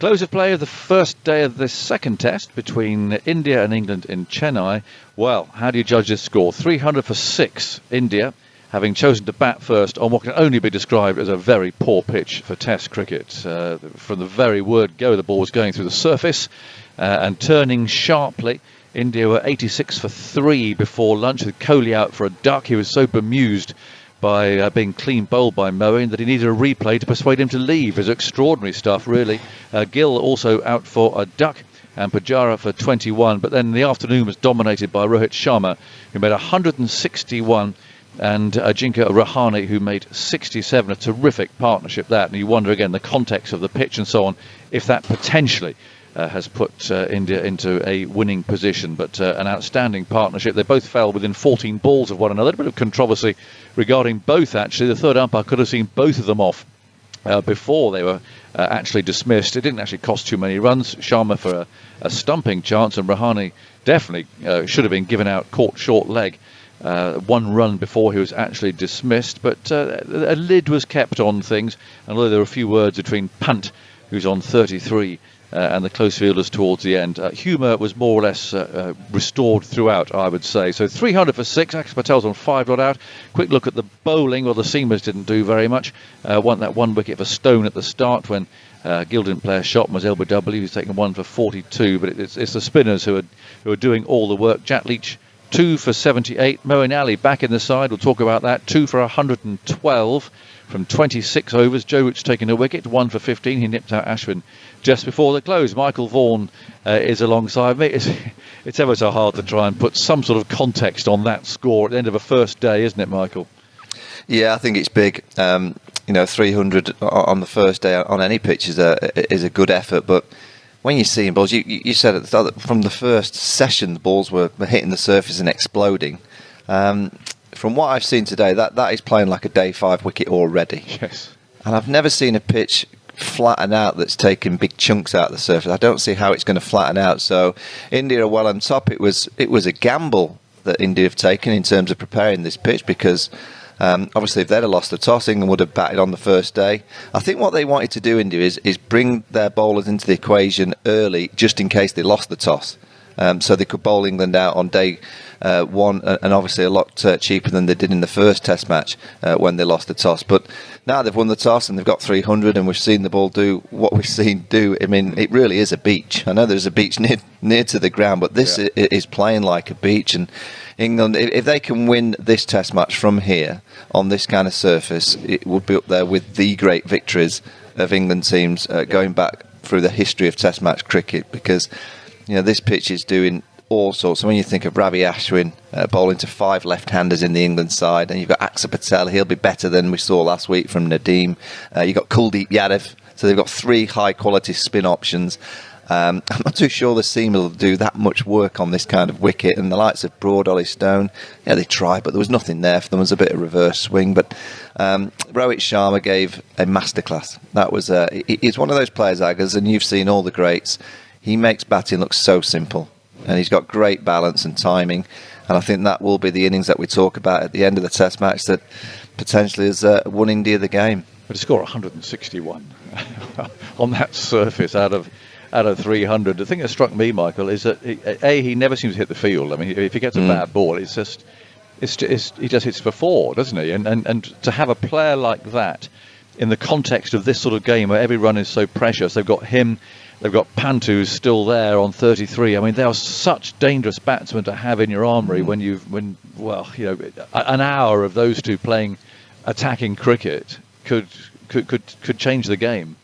Close of play of the first day of this second test between India and England in Chennai. Well, how do you judge this score? 300 for 6, India, having chosen to bat first on what can only be described as a very poor pitch for Test cricket. From the very word go, the ball was going through the surface and turning sharply. India were 86 for 3 before lunch, with Kohli out for a duck. He was so bemused by being clean bowled by Moeen that he needed a replay to persuade him to leave. It was extraordinary stuff, really. Gill also out for a duck, and Pujara for 21. But then the afternoon was dominated by Rohit Sharma, who made 161, and Ajinkya Rahane, who made 67. A terrific partnership, that. And you wonder again, the context of the pitch and so on, if that potentially has put India into a winning position. But an outstanding partnership. They both fell within 14 balls of one another. A bit of controversy regarding both, actually. The third umpire could have seen both of them off before they were actually dismissed. It didn't actually cost too many runs. Sharma for a stumping chance, and Rahane definitely should have been given out, caught short leg. 1 run before he was actually dismissed. But a lid was kept on things, and although there were a few words between Pant, who's on 33, and the close fielders towards the end, humour was more or less restored throughout, I would say. So 300 for 6. Axar Patel's on 5 not out. Quick look at the bowling. Well, the seamers didn't do very much. Won that 1 wicket for Stone at the start when Gill didn't play a shot. Was LBW, who's taken 1 for 42. But it's the spinners who are doing all the work. Jack Leach 2 for 78. Moeen Ali back in the side. We'll talk about that. 2 for 112 from 26 overs. Joe Root's taking a wicket. 1 for 15. He nipped out Ashwin just before the close. Michael Vaughan is alongside me. It's ever so hard to try and put some sort of context on that score at the end of a first day, isn't it, Michael? Yeah, I think it's big. 300 on the first day on any pitch is a good effort, but when you're seeing balls, you said at the start that from the first session the balls were hitting the surface and exploding. From what I've seen today, that is playing like a day 5 wicket already. Yes. And I've never seen a pitch flatten out that's taking big chunks out of the surface. I don't see how it's going to flatten out. So India are well on top. It was a gamble that India have taken in terms of preparing this pitch, because obviously if they'd have lost the toss, England would have batted on the first day. I think what they wanted to do, India, is bring their bowlers into the equation early, just in case they lost the toss. So they could bowl England out on day 1, and obviously a lot cheaper than they did in the first Test match when they lost the toss. But now they've won the toss and they've got 300, and we've seen the ball do what we've seen do. I mean, it really is a beach. I know there's a beach near to the ground, but this is playing like a beach. And England, if they can win this Test match from here on this kind of surface, it would be up there with the great victories of England teams going back through the history of Test match cricket, because this pitch is doing all sorts. So when you think of Ravi Ashwin bowling to 5 left-handers in the England side, and you've got Axar Patel, he'll be better than we saw last week from Nadeem. You've got Kuldeep Yadav, so they've got 3 high-quality spin options. I'm not too sure the seam will do that much work on this kind of wicket. And the likes of Broad, Ollie Stone, they tried, but there was nothing there for them. There was a bit of reverse swing. But Rohit Sharma gave a masterclass. That was he's one of those players, Aggers, and you've seen all the greats. He makes batting look so simple, and he's got great balance and timing. And I think that will be the innings that we talk about at the end of the Test match that potentially has won India the game. But to score 161 on that surface out of 300. The thing that struck me, Michael, is that he never seems to hit the field. I mean, if he gets a bad ball, he just hits for 4, doesn't he? And to have a player like that in the context of this sort of game where every run is so precious, they've got him. They've got Pantu still there on 33. I mean, they are such dangerous batsmen to have in your armoury when an hour of those two playing attacking cricket could change the game.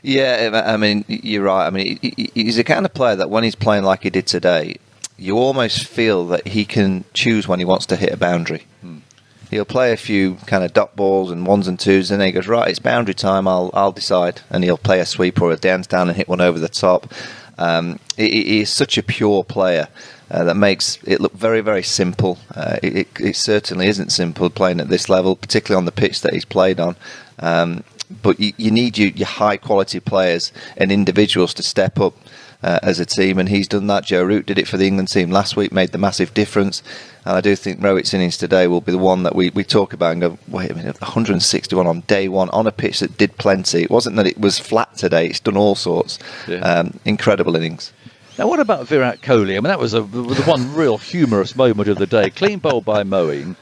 Yeah, I mean, you're right. I mean, he's the kind of player that when he's playing like he did today, you almost feel that he can choose when he wants to hit a boundary. He'll play a few kind of dot balls and 1s and 2s, and then he goes, right, it's boundary time, I'll decide. And he'll play a sweep or a dance down and hit one over the top. He is such a pure player that makes it look very, very simple. It certainly isn't simple playing at this level, particularly on the pitch that he's played on. But you need your high-quality players and individuals to step up as a team, and he's done that. Joe Root did it for the England team last week, made the massive difference. And I do think Rowett's innings today will be the one that we talk about and go, wait a minute, 161 on day one on a pitch that did plenty. It wasn't that it was flat today, it's done all sorts. Incredible innings. Now, what about Virat Kohli? I mean, that was the one real humorous moment of the day. Clean bowl by Moeen,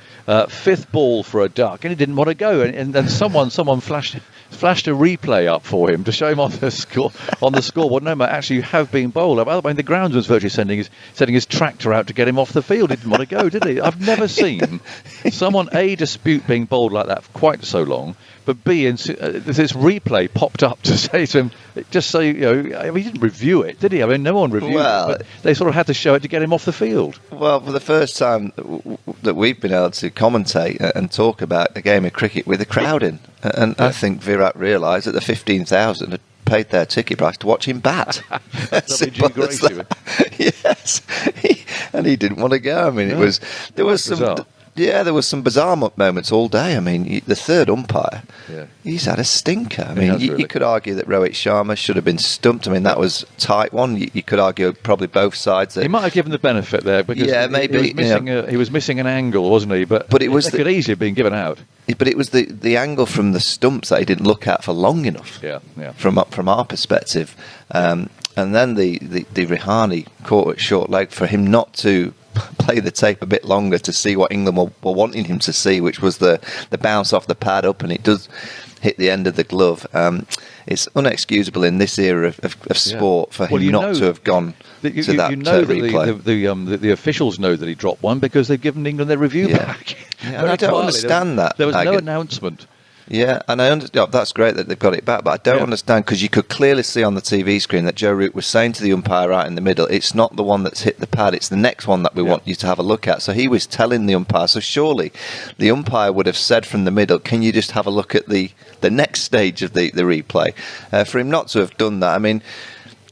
fifth ball for a duck, and he didn't want to go. And then someone flashed a replay up for him to show him on the scoreboard. No, mate, actually, you have been bowled. I mean, the groundsman's virtually sending his tractor out to get him off the field. He didn't want to go, did he? I've never seen someone A, dispute being bowled like that for quite so long, but B, this replay popped up to say to him, just so you know, I mean, he didn't review it, did he? I mean, no one reviewed it, but they sort of had to show it to get him off the field. Well, for the first time that we've been able to commentate and talk about a game of cricket with a crowd in, and I think Virat realised that the 15,000 had paid their ticket price to watch him bat. Simple as that. Yes, and he didn't want to go. I mean, there was some. Bizarre. Yeah, there was some bizarre moments all day. I mean, the third umpire, he's had a stinker. I mean, you could argue that Rohit Sharma should have been stumped. I mean, that was a tight one. You could argue probably both sides. He might have given the benefit there because maybe he was missing an angle, wasn't he? But it could easily have been given out. But it was the angle from the stumps that he didn't look at for long enough. From our perspective, and then the Rahane caught at short leg for him not to play the tape a bit longer to see what England were wanting him to see, which was the bounce off the pad up, and it does hit the end of the glove. It's unexcusable in this era of sport for him not to have gone to that replay. The officials know that he dropped one because they've given England their review back. And I don't understand that. There was no announcement. Yeah, and I understand. That's great that they've got it back, but I don't understand, because you could clearly see on the TV screen that Joe Root was saying to the umpire right in the middle, it's not the one that's hit the pad, it's the next one that we want you to have a look at. So he was telling the umpire, so surely the umpire would have said from the middle, can you just have a look at the next stage of the replay? For him not to have done that, I mean,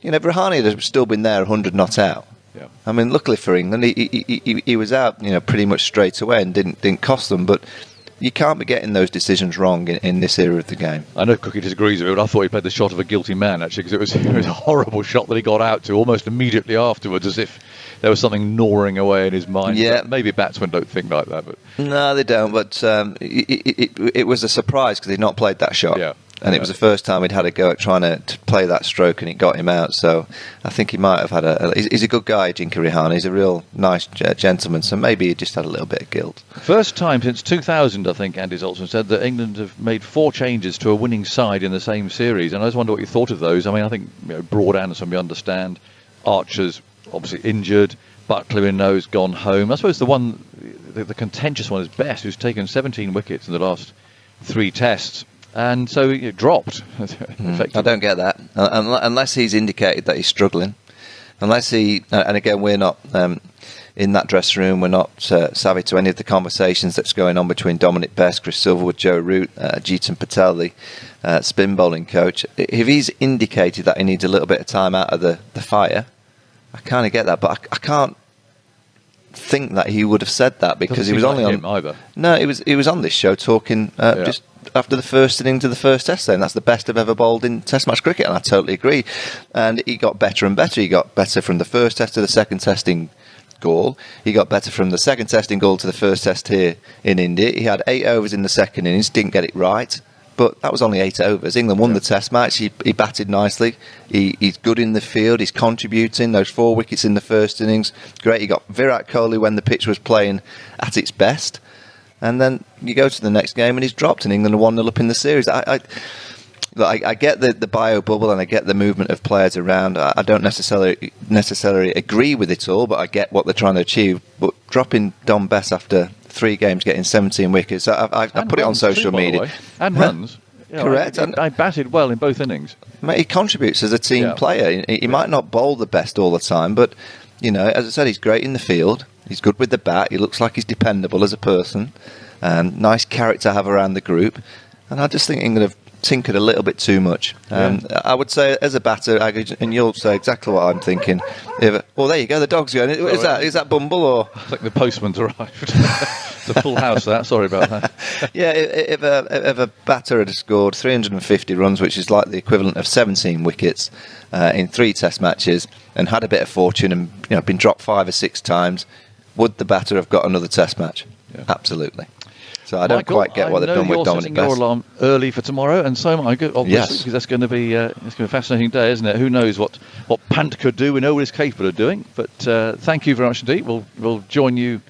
Rahane had still been there 100 not out. Yeah. I mean, luckily for England, he was out, pretty much straight away and didn't cost them, but you can't be getting those decisions wrong in this era of the game. I know Cookie disagrees with it, but I thought he played the shot of a guilty man, actually, because it was a horrible shot that he got out to almost immediately afterwards, as if there was something gnawing away in his mind. Yeah. But maybe batsmen don't think like that. But no, they don't, but it was a surprise because he'd not played that shot. Yeah. And it was the first time he'd had a go at trying to play that stroke, and it got him out. So I think he might have had he's a good guy, Ajinkya Rahane. He's a real nice gentleman, so maybe he just had a little bit of guilt. First time since 2000, I think Andy Zoltzman said, that England have made 4 changes to a winning side in the same series. And I just wonder what you thought of those. I mean, I think Broad Anderson, we understand. Archer's obviously injured. Buckley in nose, gone home. I suppose the contentious one is Best, who's taken 17 wickets in the last 3 tests. And so it dropped. I don't get that. Unless he's indicated that he's struggling. Unless he... And again, we're not in that dressing room. We're not savvy to any of the conversations that's going on between Dominic Best, Chris Silverwood, Joe Root, Jeetan Patel, the spin bowling coach. If he's indicated that he needs a little bit of time out of the fire, I kind of get that. But I can't think that he would have said that, because he was only on... either. No, he was on this show talking just after the first innings of the first test, saying that's the best I've ever bowled in Test match cricket, and I totally agree. And he got better and better. He got better from the first test to the second test in Gaul. He got better from the second test in Gaul to the first test here in India. He had 8 overs in the second innings, didn't get it right, but that was only 8 overs. England won the Test match. He batted nicely. He's good in the field. He's contributing. Those 4 wickets in the first innings, great. He got Virat Kohli when the pitch was playing at its best. And then you go to the next game and he's dropped, and England are 1-0 up in the series. I get the bio bubble, and I get the movement of players around. I don't necessarily agree with it all, but I get what they're trying to achieve. But dropping Dom Bess after 3 games, getting 17 wickets, I put it on social media. And runs. Correct. I batted well in both innings. Mate, he contributes as a team player. He might not bowl the best all the time, but as I said, he's great in the field. He's good with the bat. He looks like he's dependable as a person. Nice character to have around the group. And I just think England have tinkered a little bit too much. I would say, as a batter, and you'll say exactly what I'm thinking. Well, there you go, the dog's going. Is that Bumble or? I think the postman's arrived. It's a full house, that. Sorry about that. Yeah, if a batter had scored 350 runs, which is like the equivalent of 17 wickets in 3 Test matches, and had a bit of fortune and been dropped 5 or 6 times, would the batter have got another Test match? Yeah. Absolutely. So I don't quite get what they've done with Dominic Bess. Your alarm early for tomorrow, and so am I. Obviously, because that's going to be a fascinating day, isn't it? Who knows what Pant could do? We know what he's capable of doing. But thank you very much indeed. We'll join you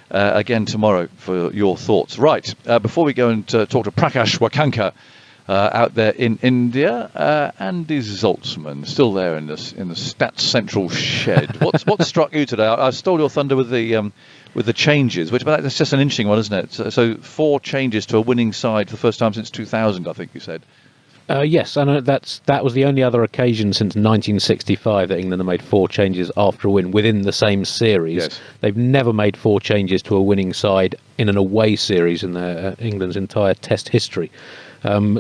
again tomorrow for your thoughts. Right, before we go and talk to Prakash Wakanka out there in India, Andy Zaltzman still there in the Stats Central shed. What struck you today? I stole your thunder with the changes, but that's just an interesting one, isn't it? So 4 changes to a winning side for the first time since 2000, I think you said. Yes, and that was the only other occasion since 1965 that England have made 4 changes after a win within the same series. Yes. They've never made 4 changes to a winning side in an away series in England's entire Test history.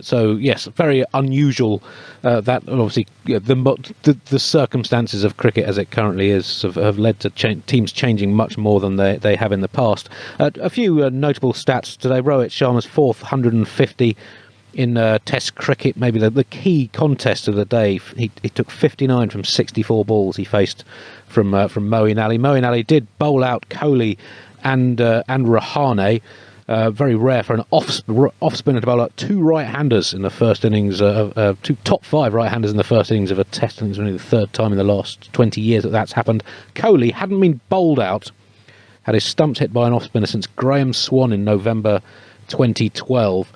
So yes, very unusual. That obviously the circumstances of cricket as it currently is have led to teams changing much more than they have in the past. A few notable stats today. Rohit Sharma's 4th 150 in Test cricket. Maybe the key contest of the day. He took 59 from 64 balls he faced from Moeen Ali. Moeen Ali did bowl out Kohli and Rahane. Very rare for an off spinner to bowl out 2 right-handers in the first innings, 2 top 5 right-handers in the first innings of a Test. And it's only the 3rd time in the last 20 years that's happened. Kohli hadn't been bowled out, had his stumps hit by an off-spinner since Graham Swan in November 2012.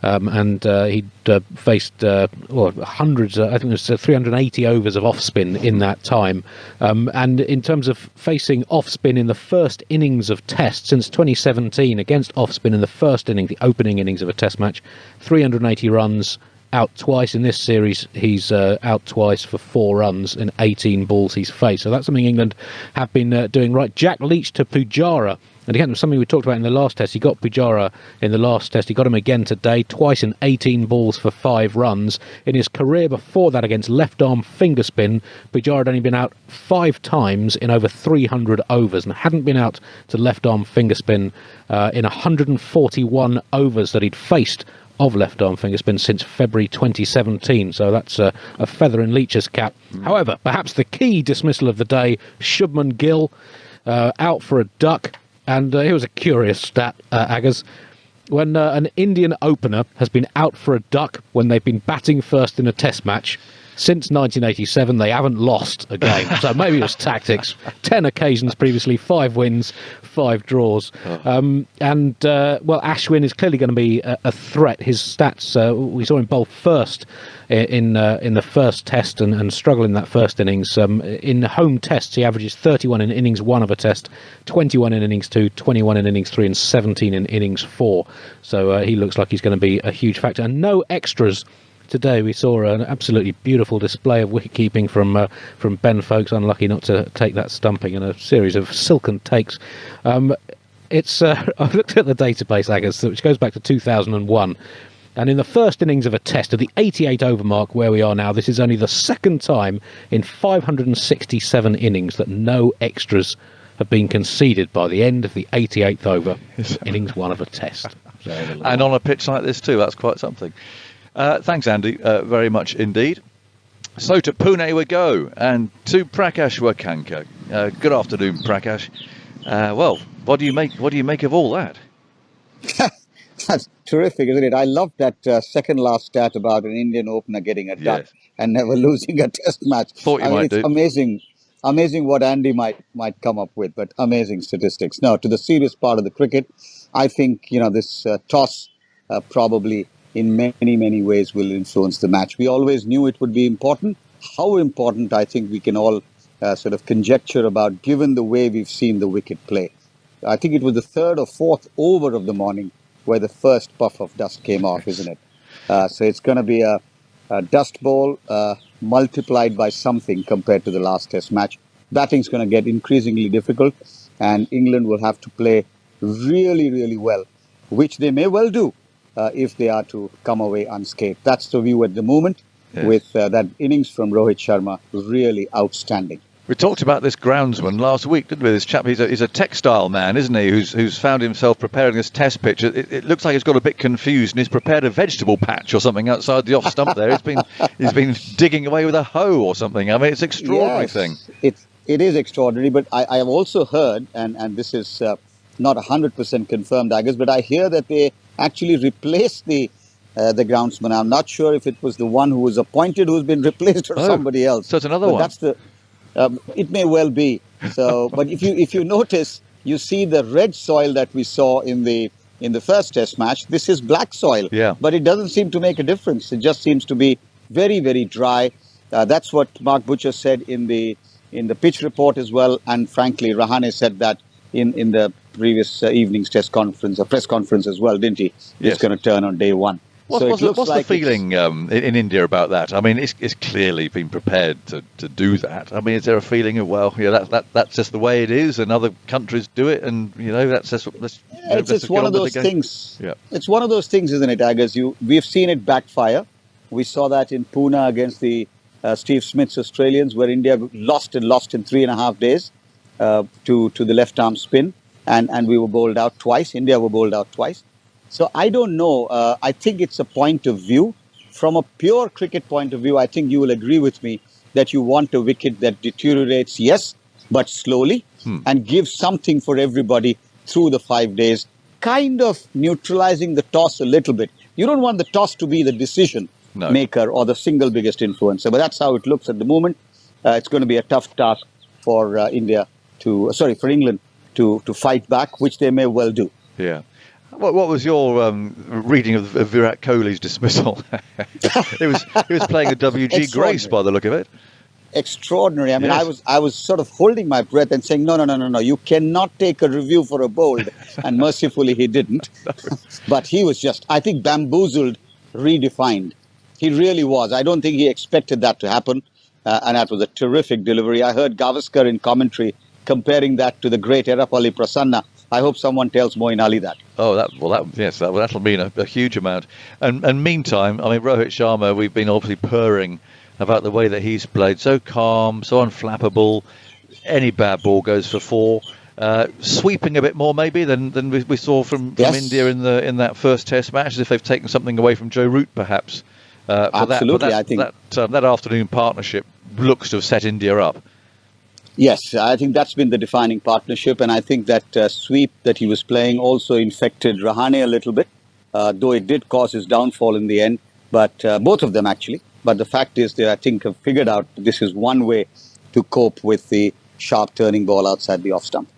And he'd faced hundreds, I think it was 380 overs of off-spin in that time. And in terms of facing off-spin in the first innings of Test since 2017 against off-spin in the first inning, the opening innings of a Test match, 380 runs, out twice. In this series, he's out twice for 4 runs in 18 balls he's faced. So that's something England have been doing right. Jack Leach to Pujara. And again, it was something we talked about in the last Test. He got Pujara in the last Test. He got him again today, twice in 18 balls for 5 runs. In his career before that against left-arm finger spin, Pujara had only been out 5 times in over 300 overs and hadn't been out to left-arm finger spin in 141 overs that he'd faced of left-arm finger spin since February 2017. So that's a feather in Leach's cap. However, perhaps the key dismissal of the day, Shubman Gill, out for a duck. And here was a curious stat, Aggers. When an Indian opener has been out for a duck when they've been batting first in a Test match, since 1987, they haven't lost a game. So maybe it was tactics. 10 occasions previously, 5 wins, 5 draws. Ashwin is clearly going to be a threat. His stats, we saw him bowl first in the first Test and struggle in that first innings. In home Tests, he averages 31 in innings 1 of a Test, 21 in innings 2, 21 in innings 3, and 17 in innings 4. So he looks like he's going to be a huge factor. And no extras. Today we saw an absolutely beautiful display of wicket-keeping from Ben Foakes, unlucky not to take that stumping, and a series of silken takes. I've looked at the database, Aggers, which goes back to 2001, and in the first innings of a Test, at the 88-over mark where we are now, this is only the 2nd time in 567 innings that no extras have been conceded by the end of the 88th over, innings 1 of a Test. And on a pitch like this too, that's quite something. Thanks, Andy, very much indeed. So to Pune we go, and to Prakash Wakanka. Good afternoon, Prakash. Well, what do you make of all that? That's terrific, isn't it? I love that second last stat about an Indian opener getting a duck and never losing a Test match. It's amazing what Andy might come up with, but amazing statistics. Now, to the serious part of the cricket, I think this toss probably in many, many ways will influence the match. We always knew it would be important. How important, I think we can all sort of conjecture about, given the way we've seen the wicket play. I think it was the 3rd or 4th over of the morning where the first puff of dust came off, isn't it? So it's going to be a dust bowl multiplied by something compared to the last Test match. Batting's going to get increasingly difficult, and England will have to play really, really well, which they may well do. if they are to come away unscathed. That's the view at the moment, with that innings from Rohit Sharma really outstanding. We talked about this groundsman last week, didn't we? This chap, he's a textile man, isn't he? Who's found himself preparing this test pitch. It looks like he's got a bit confused and he's prepared a vegetable patch or something outside the off stump there. He's been digging away with a hoe or something. I mean, it's an extraordinary thing. It is extraordinary, but I have also heard, and this is not 100% confirmed, I guess, but I hear that they actually replaced the groundsman. I'm not sure if it was the one who was appointed who's been replaced or somebody else. So it's another one. It may well be. So, but if you notice, you see the red soil that we saw in the first Test match. This is black soil. Yeah. But it doesn't seem to make a difference. It just seems to be very, very dry. That's what Mark Butcher said in the pitch report as well. And frankly, Rahane said that in the previous evening's press conference as well, didn't he? Yes. It's going to turn on day one. What's the feeling in India about that? I mean, it's clearly been prepared to do that. I mean, is there a feeling of, well, that's just the way it is, and other countries do it, and that's just it's one of those things. Yeah. It's one of those things, isn't it, Agaz? We've seen it backfire. We saw that in Pune against the Steve Smith's Australians, where India lost in 3.5 days to the left arm spin, and we were bowled out twice. India were bowled out twice. So I don't know. I think it's a point of view. From a pure cricket point of view, I think you will agree with me that you want a wicket that deteriorates, yes, but slowly, and gives something for everybody through the 5 days, kind of neutralizing the toss a little bit. You don't want the toss to be the decision maker or the single biggest influencer, but that's how it looks at the moment. It's going to be a tough task for England to fight back, which they may well do. Yeah. What was your reading of Virat Kohli's dismissal? He was playing a W.G. Grace by the look of it. Extraordinary. I mean, yes. I was sort of holding my breath and saying, no, you cannot take a review for a bowled. And mercifully, he didn't. But he was just, I think, bamboozled, redefined. He really was. I don't think he expected that to happen. And that was a terrific delivery. I heard Gavaskar in commentary comparing that to the great Erapalli Prasanna. I hope someone tells Moeen Ali that. Oh, that'll mean a huge amount. And meantime, I mean, Rohit Sharma, we've been obviously purring about the way that he's played. So calm, so unflappable. Any bad ball goes for 4. Sweeping a bit more maybe than we saw from India in that first Test match, as if they've taken something away from Joe Root, perhaps. Absolutely, I think that afternoon partnership looks to have set India up. Yes, I think that's been the defining partnership, and I think that sweep that he was playing also infected Rahane a little bit, though it did cause his downfall in the end, but both of them actually. But the fact is they, I think, have figured out this is one way to cope with the sharp turning ball outside the off stump.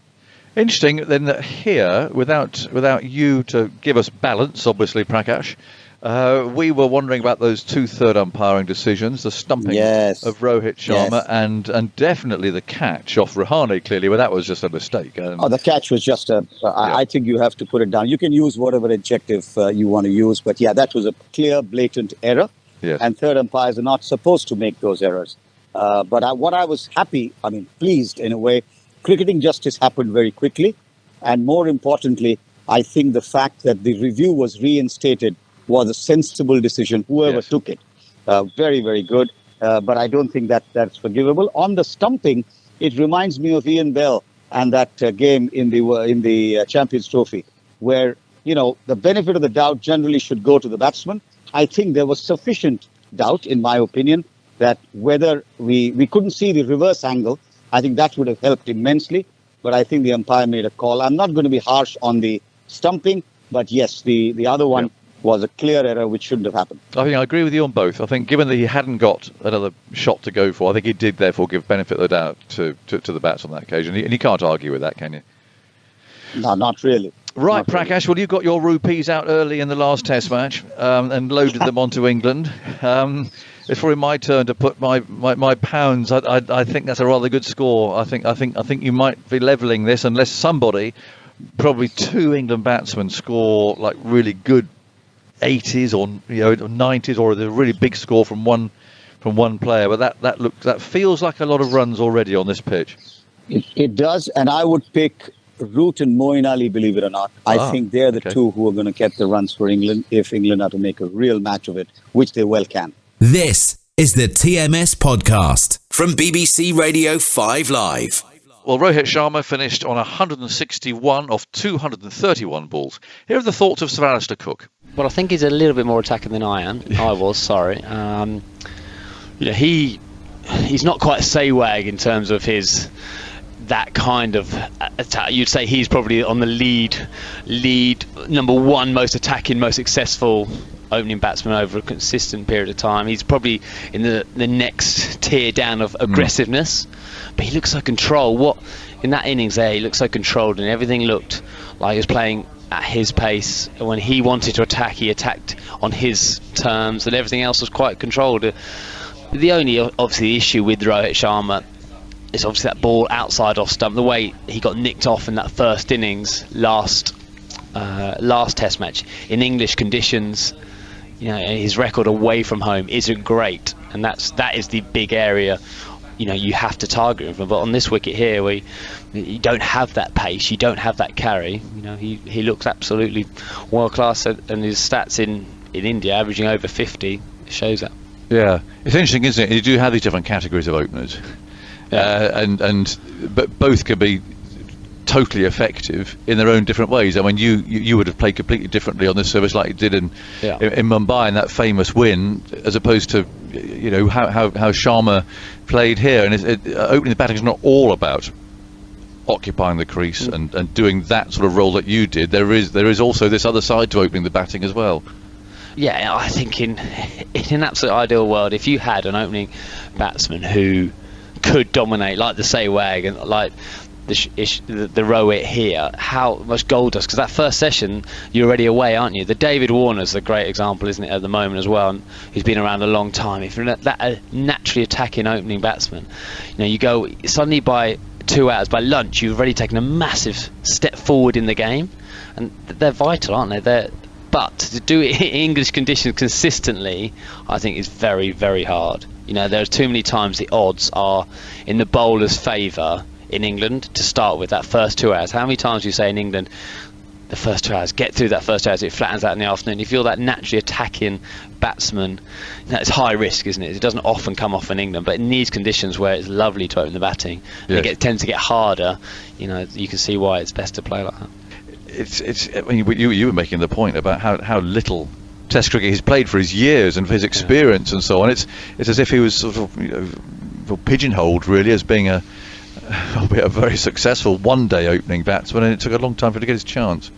Interesting then that here, without you to give us balance, obviously, Prakash, we were wondering about those 2 third umpiring decisions, the stumping of Rohit Sharma and definitely the catch off Rahane, clearly, but that was just a mistake. The catch was just I think you have to put it down. You can use whatever adjective you want to use, but that was a clear, blatant error. Yes. And third umpires are not supposed to make those errors. But what I was pleased in a way, cricketing justice happened very quickly. And more importantly, I think the fact that the review was reinstated was a sensible decision, whoever took it. Very, very good. But I don't think that's forgivable. On the stumping, it reminds me of Ian Bell and that game in the Champions Trophy, where, the benefit of the doubt generally should go to the batsman. I think there was sufficient doubt, in my opinion, that whether we couldn't see the reverse angle, I think that would have helped immensely. But I think the umpire made a call. I'm not going to be harsh on the stumping, but yes, the other one was a clear error which shouldn't have happened. I think I agree with you on both. I think given that he hadn't got another shot to go for, I think he did therefore give benefit of the doubt to the bats on that occasion. And you can't argue with that, can you? No, not really. Right, Prakash, well, you got your rupees out early in the last Test match and loaded them onto England. It's probably my turn to put my pounds. I think that's a rather good score. I think you might be levelling this unless somebody, probably 2 England batsmen, score like really good 80s or 90s, or a really big score from one player. But that feels like a lot of runs already on this pitch. It does, and I would pick Root and Moeen Ali, believe it or not. I think they're the two who are going to get the runs for England if England are to make a real match of it, which they well can. This is the TMS podcast from BBC Radio 5 Live. Well, Rohit Sharma finished on 161 off 231 balls. Here are the thoughts of Sir Alistair Cook. Well, I think he's a little bit more attacking than I was, sorry. He's not quite Sehwag in terms of that kind of attack. You'd say he's probably on the lead number one most attacking, most successful opening batsman over a consistent period of time. He's probably in the next tier down of aggressiveness, but he looks so controlled. In that innings there, he looked so controlled, and everything looked like he was playing at his pace. When he wanted to attack, he attacked on his terms, and everything else was quite controlled. The only obviously issue with Rohit Sharma is obviously that ball outside off stump, the way he got nicked off in that first innings last Test match in English conditions. His record away from home isn't great, and that is the big area you have to target him from. But on this wicket here, where you don't have that pace, you don't have that carry, he looks absolutely world class, and his stats in India averaging over 50 shows that. Yeah, it's interesting, isn't it? You do have these different categories of openers, but both can be totally effective in their own different ways. I mean, you would have played completely differently on this service, like you did in Mumbai in that famous win, as opposed to how Sharma played here. And opening the batting is not all about occupying the crease and doing that sort of role that you did. There is also this other side to opening the batting as well. Yeah, I think in an absolute ideal world, if you had an opening batsman who could dominate like the Sehwag and like the Rohit here, how much gold dust, because that first session you're already away, aren't you? The David Warner's a great example, isn't it, at the moment as well, and he's been around a long time. If you're that naturally attacking opening batsman, you go suddenly by 2 hours, by lunch you've already taken a massive step forward in the game, and they're vital, aren't they? But to do it in English conditions consistently, I think is very, very hard. There are too many times the odds are in the bowler's favour in England to start with that first 2 hours. How many times do you say in England, the first 2 hours, get through that first 2 hours, it flattens out in the afternoon? If you're that naturally attacking batsman, it's high risk, isn't it? It doesn't often come off in England, but in these conditions where it's lovely to open the batting, it tends to get harder. You can see why it's best to play like that. I mean, you were making the point about how little Test cricket he's played for his years and for his experience and so on. It's as if he was sort of pigeonholed really as being a very successful one-day opening batsman, and it took a long time for him to get his chance.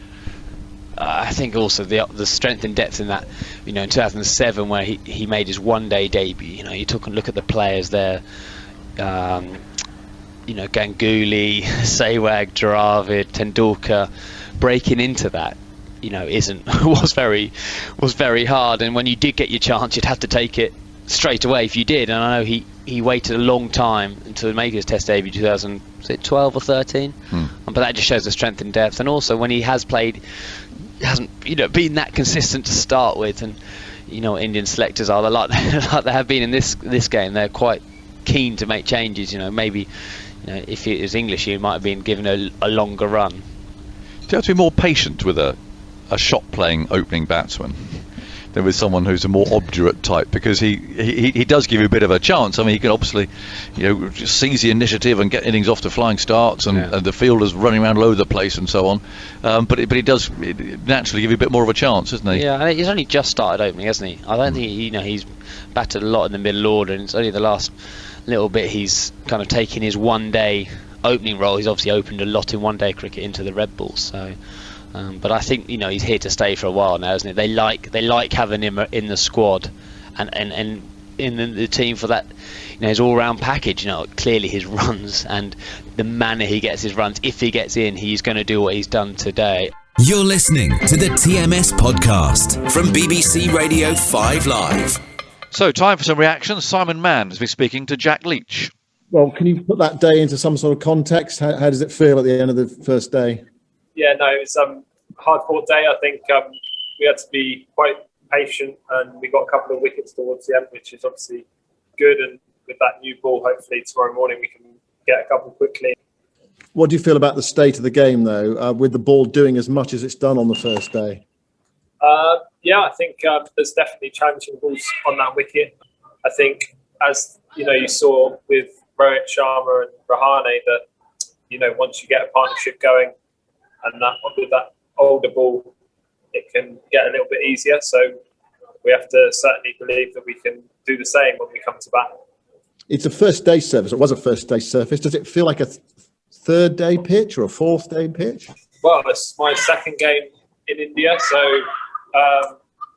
I think also the strength and depth in that, in 2007 where he made his one-day debut. You took a look at the players there. Ganguly, Sehwag, Dravid, Tendulkar. Breaking into that, was very hard. And when you did get your chance, you'd have to take it straight away if you did. And I know he waited a long time to make his Test debut, 2012 or 13. But that just shows the strength and depth. And also when he has played, he hasn't been that consistent to start with. And Indian selectors are like they have been in this game. They're quite keen to make changes. Maybe if it was English, he might have been given a longer run. Do you have to be more patient with a shot-playing opening batsman than with someone who's a more obdurate type? Because he does give you a bit of a chance. I mean, he can obviously, just seize the initiative and get innings off to flying starts, and the fielders running around all over the place and so on. But he does naturally give you a bit more of a chance, isn't he? Yeah, he's only just started opening, hasn't he? I don't think he's batted a lot in the middle order, and it's only the last little bit he's kind of taken his one-day opening role. He's obviously opened a lot in one-day cricket into the Red Bulls, so but I think he's here to stay for a while now, isn't it? They like having him in the squad and in the team for that, his all-round package. Clearly his runs and the manner he gets his runs, if he gets in, he's going to do what he's done today. You're listening to the TMS podcast from BBC Radio 5 Live. So time for some reactions. Simon Mann has been speaking to Jack Leach. Well, can you put that day into some sort of context? How does it feel at the end of the first day? Yeah, no, it was a hard-fought day. I think we had to be quite patient, and we got a couple of wickets towards the end, which is obviously good. And with that new ball, hopefully tomorrow morning we can get a couple quickly. What do you feel about the state of the game, though, with the ball doing as much as it's done on the first day? Yeah, I think there's definitely challenging balls on that wicket. I think, as you saw with Rohit Sharma and Rahane, that once you get a partnership going, and that with that older ball, it can get a little bit easier. So we have to certainly believe that we can do the same when we come to bat. It's a first day surface. It was a first day surface. Does it feel like a third day pitch or a fourth day pitch? Well, it's my second game in India, so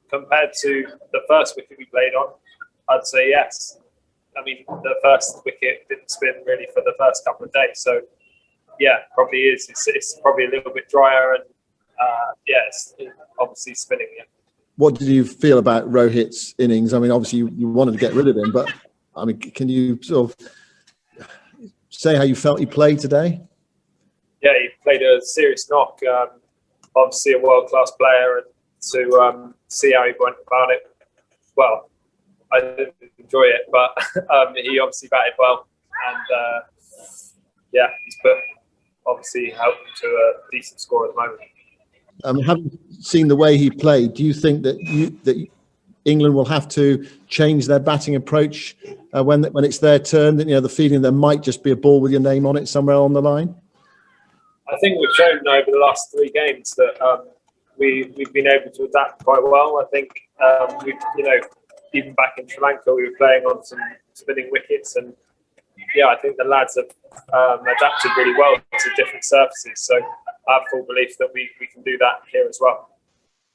compared to the first wicket we played on, I'd say yes. I mean, the first wicket didn't spin really for the first couple of days, so yeah, probably is. It's probably a little bit drier, and it's obviously spinning. Yeah. What did you feel about Rohit's innings? I mean, obviously you wanted to get rid of him, but I mean, can you sort of say how you felt he played today? Yeah, he played a serious knock. Obviously, a world-class player, and to see how he went about it. Well, I didn't enjoy it, but he obviously batted well, and he's obviously helped him to a decent score at the moment. Having seen the way he played, do you think that England will have to change their batting approach when it's their turn? That the feeling there might just be a ball with your name on it somewhere on the line. I think we've shown over the last 3 games that we've been able to adapt quite well. I think even back in Sri Lanka, we were playing on some spinning wickets, and I think the lads have adapted really well to different surfaces. So I have full belief that we can do that here as well.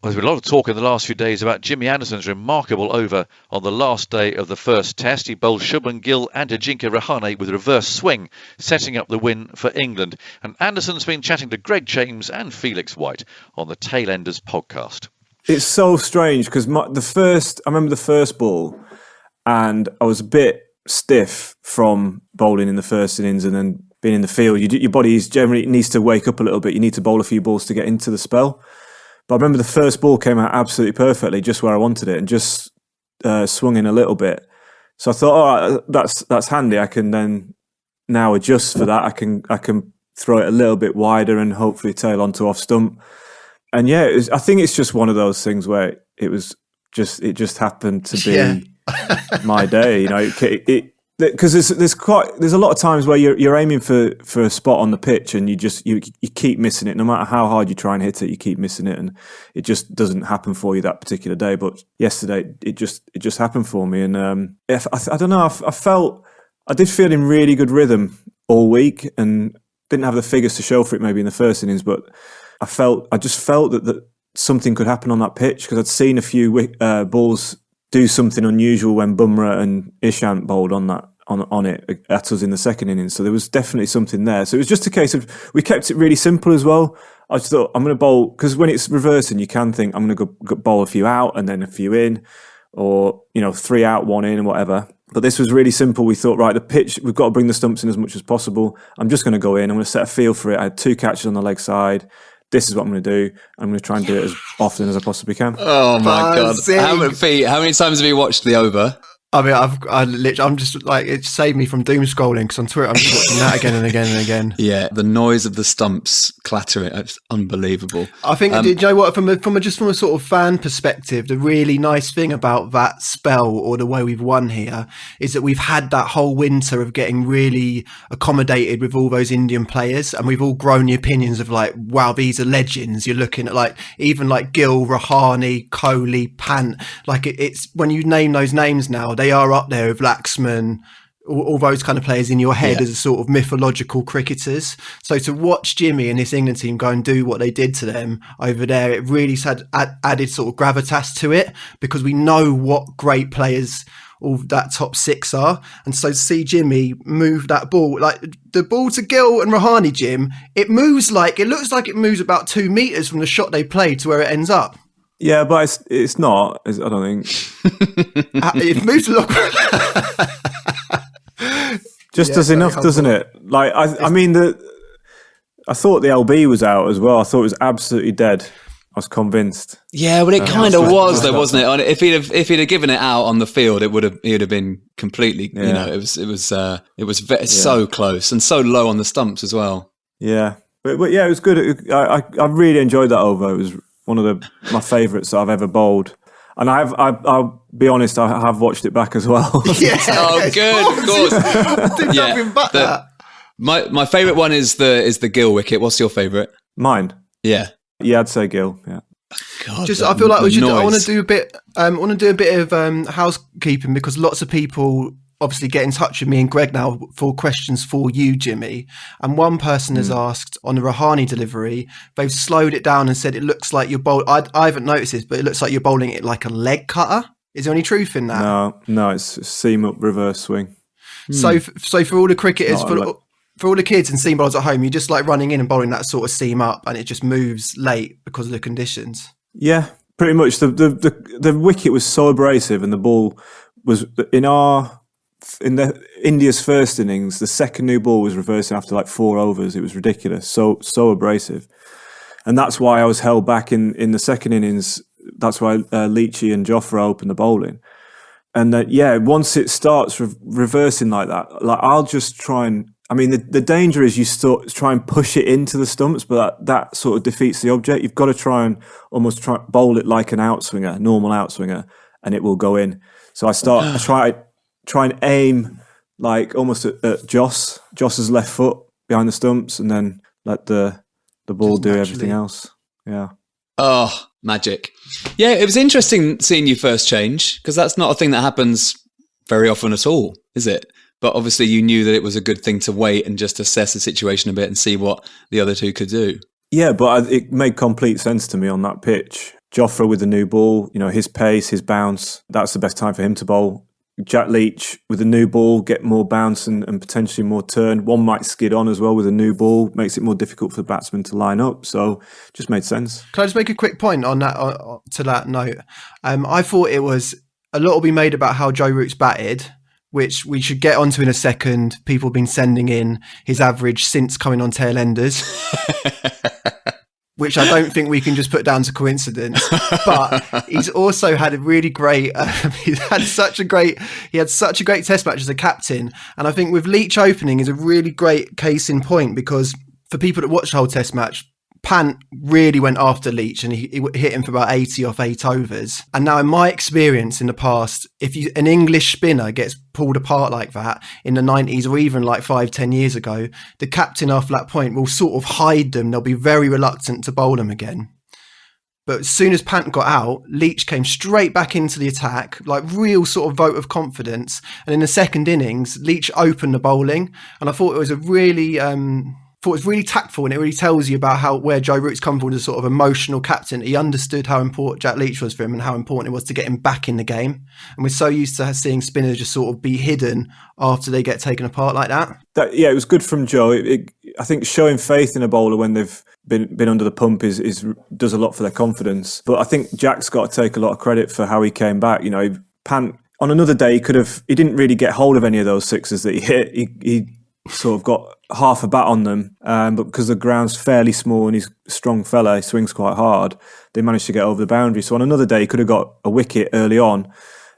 Well, there's been a lot of talk in the last few days about Jimmy Anderson's remarkable over on the last day of the first test. He bowled Shubman Gill and Ajinkya Rahane with reverse swing, setting up the win for England. And Anderson's been chatting to Greg James and Felix White on the Tailenders podcast. It's so strange because I remember the first ball, and I was a bit stiff from bowling in the first innings and then being in the field. Your body generally needs to wake up a little bit. You need to bowl a few balls to get into the spell. But I remember the first ball came out absolutely perfectly, just where I wanted it, and just swung in a little bit. So I thought, all right, that's handy. I can then now adjust for that. I can throw it a little bit wider and hopefully tail onto off stump. And I think it's just one of those things where it just happened to be my day. Because there's a lot of times where you're aiming for a spot on the pitch and you keep missing it. No matter how hard you try and hit it, you keep missing it, and it just doesn't happen for you that particular day. But yesterday, it just happened for me, and I don't know. I did feel in really good rhythm all week, and didn't have the figures to show for it maybe in the first innings, but I just felt that something could happen on that pitch, because I'd seen a few balls do something unusual when Bumrah and Ishant bowled on it at us in the second innings. So there was definitely something there. So it was just a case of, we kept it really simple as well. I just thought, I'm going to bowl, because when it's reversing, you can think, I'm going to go bowl a few out and then a few in, or 3 out, 1 in, and whatever. But this was really simple. We thought, right, the pitch, we've got to bring the stumps in as much as possible. I'm just going to go in. I'm going to set a feel for it. I had 2 catches on the leg side. This is what I'm going to do. I'm going to try and do it as often as I possibly can. Oh my God. How many times have you watched the over? I mean, I'm just like, it saved me from doom scrolling, because on Twitter I'm just watching that again and again and again. Yeah, the noise of the stumps clattering, it's unbelievable. I think, do you know what, from a sort of fan perspective, the really nice thing about that spell, or the way we've won here, is that we've had that whole winter of getting really accommodated with all those Indian players, and we've all grown the opinions of like, wow, these are legends. You're looking at even Gill, Rahane, Kohli, Pant, it's when you name those names now, they are up there with Laxman, all those kind of players in your head as a sort of mythological cricketers. So to watch Jimmy and this England team go and do what they did to them over there, it really added sort of gravitas to it, because we know what great players all that top 6 are. And so to see Jimmy move that ball, like the ball to Gill and Rahane, Jim, it looks like it moves about 2 meters from the shot they played to where it ends up. Yeah, but it's not. I don't think it moves a lot. Just does enough, doesn't it? Like I thought the LB was out as well. I thought it was absolutely dead. I was convinced. Yeah, but it kind of was though, wasn't it? If he'd have given it out on the field, he'd have been completely. It was so close and so low on the stumps as well. Yeah, but yeah, it was good. I really enjoyed that over. It was one of my favourites that I've ever bowled. And I'll be honest, I have watched it back as well. Yeah. Oh, good, of course. Yeah. My favourite one is the Gill wicket. What's your favourite? Mine. Yeah. Yeah, I'd say Gill. Yeah. God, I feel like I want to do a bit. Of housekeeping, because lots of people obviously get in touch with me and Greg now for questions for you, Jimmy. And one person has asked on the Rahane delivery, they've slowed it down and said it looks like you're bowling. I haven't noticed this, but it looks like you're bowling it like a leg cutter. Is there any truth in that? No, it's seam up reverse swing. So for all the cricketers, for all the kids and seam bowlers at home, you're just like running in and bowling that sort of seam up, and it just moves late because of the conditions. Yeah, pretty much. The wicket was so abrasive, and the ball was in India's first innings. The second new ball was reversing after like 4 overs. It was ridiculous, so abrasive, and that's why I was held back in the second innings. That's why Leachy and Jofra opened the bowling. And once it starts reversing like that, like I'll just try and. I mean, the danger is you try and push it into the stumps, but that sort of defeats the object. You've got to try and almost bowl it like an outswinger, normal outswinger, and it will go in. So I try and aim like almost at Joss's left foot behind the stumps, and then let the ball do everything else. Yeah. Oh, magic. Yeah, it was interesting seeing you first change, because that's not a thing that happens very often at all, is it? But obviously you knew that it was a good thing to wait and just assess the situation a bit and see what the other two could do. Yeah, but it made complete sense to me on that pitch. Jofra with the new ball, his pace, his bounce, that's the best time for him to bowl. Jack Leach with the new ball, get more bounce and potentially more turn. One might skid on as well with a new ball, makes it more difficult for the batsman to line up. So just made sense. Can I just make a quick point on that to that note? I thought it was a lot will be made about how Joe Root's batted, which we should get onto in a second. People have been sending in his average since coming on tail enders, which I don't think we can just put down to coincidence. But he's also had a really great. He had such a great test match as a captain, and I think with Leach opening is a really great case in point, because for people that watch the whole test match, Pant really went after Leach and he hit him for about 80 off 8 overs. And now in my experience in the past, if an English spinner gets pulled apart like that in the 90s or even like 5-10 years ago, the captain after that point will sort of hide them. They'll be very reluctant to bowl them again. But as soon as Pant got out, Leach came straight back into the attack, like real sort of vote of confidence. And in the second innings, Leach opened the bowling. And I thought it was really tactful, and it really tells you about where Joe Root's come from as a sort of emotional captain. He understood how important Jack Leach was for him and how important it was to get him back in the game. And we're so used to seeing spinners just sort of be hidden after they get taken apart like that. It was good from Joe. I think showing faith in a bowler when they've been under the pump does a lot for their confidence. But I think Jack's got to take a lot of credit for how he came back. Pant on another day he didn't really get hold of any of those sixes that he hit. He sort of got half a bat on them, but because the ground's fairly small and he's a strong fella, he swings quite hard, they managed to get over the boundary. So on another day he could have got a wicket early on,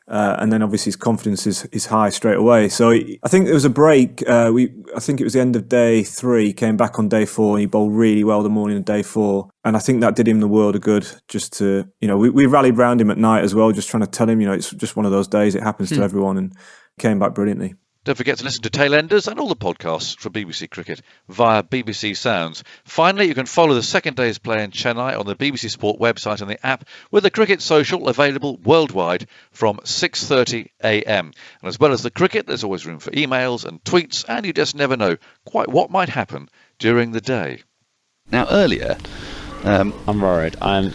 and then obviously his confidence is high straight away. So I think there was a break. I think it was the end of day 3, came back on day 4 and he bowled really well the morning of day 4, and I think that did him the world of good. Just to we rallied round him at night as well, just trying to tell him it's just one of those days, it happens to everyone, and came back brilliantly. Don't forget to listen to Tailenders and all the podcasts from BBC Cricket via BBC Sounds. Finally, you can follow the second day's play in Chennai on the BBC Sport website and the app, with the Cricket Social available worldwide from 6:30 a.m. And as well as the cricket, there's always room for emails and tweets, and you just never know quite what might happen during the day. Now, earlier, I'm worried. I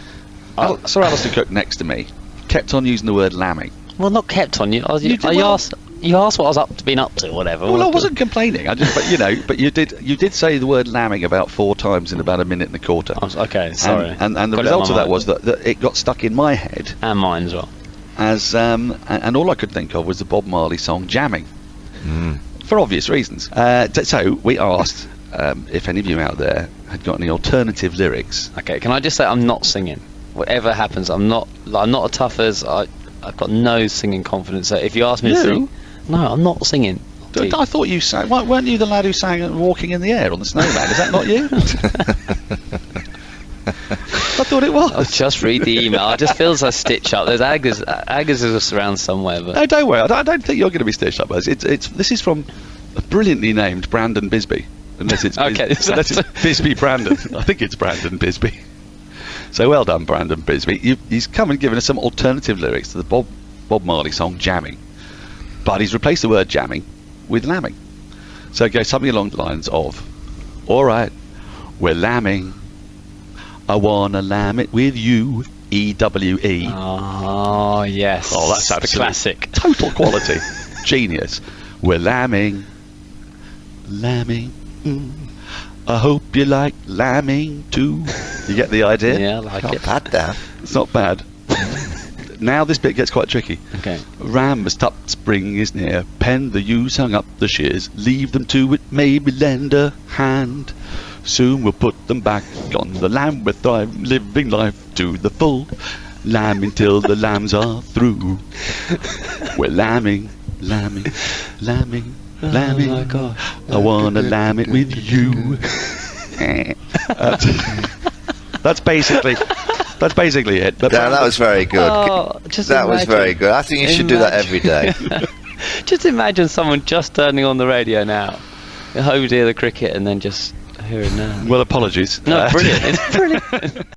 saw Alistair Cook next to me, kept on using the word lambing. Well, not kept on. You asked what I was been up to, or whatever. Well, I wasn't complaining. But you did say the word lambing about 4 times in about a minute and a quarter. Okay, sorry. And the result of that was that it got stuck in my head, and mine as well. And all I could think of was the Bob Marley song "Jamming," for obvious reasons. So we asked if any of you out there had got any alternative lyrics. Okay, can I just say I'm not singing. Whatever happens, I'm not a tough as I've got no singing confidence. So if you ask me to sing, no, I'm not singing. I thought you sang. Weren't you the lad who sang "Walking in the Air" on the Snowman? Is that not you? I thought it was. I'll just read the email. It just feels like stitch up. There's Aggers is around somewhere. But no, don't worry. I don't think you're going to be stitched up. This is from a brilliantly named Brandon Bisbee. Unless it's unless it's Bisbee Brandon. I think it's Brandon Bisbee. So well done, Brandon Bisbee. He's come and given us some alternative lyrics to the Bob Marley song "Jamming," but he's replaced the word "jamming" with "lambing." So it goes something along the lines of, "All right, we're lambing. I wanna lamb it with you, EWE." Oh yes. Oh, that's the classic. Total quality, genius. We're lambing. I hope you like lambing too. You get the idea? Yeah, I like it. Not bad, Dan. It's not bad. Now this bit gets quite tricky. Okay. Ram must up, spring is near. Pen the ewes, hung up the shears. Leave them to it, maybe lend a hand. Soon we'll put them back on the lamb with thrive, living life to the full. Lambing till the lambs are through. We're lambing. Oh my God. I wanna lamb it with you. That's basically it. But Dan, that was very good. That was very good. I think you should do that every day. Just imagine someone just turning on the radio now. Oh dear, the cricket, and then just hear it now. Well, apologies. No, brilliant. It's brilliant.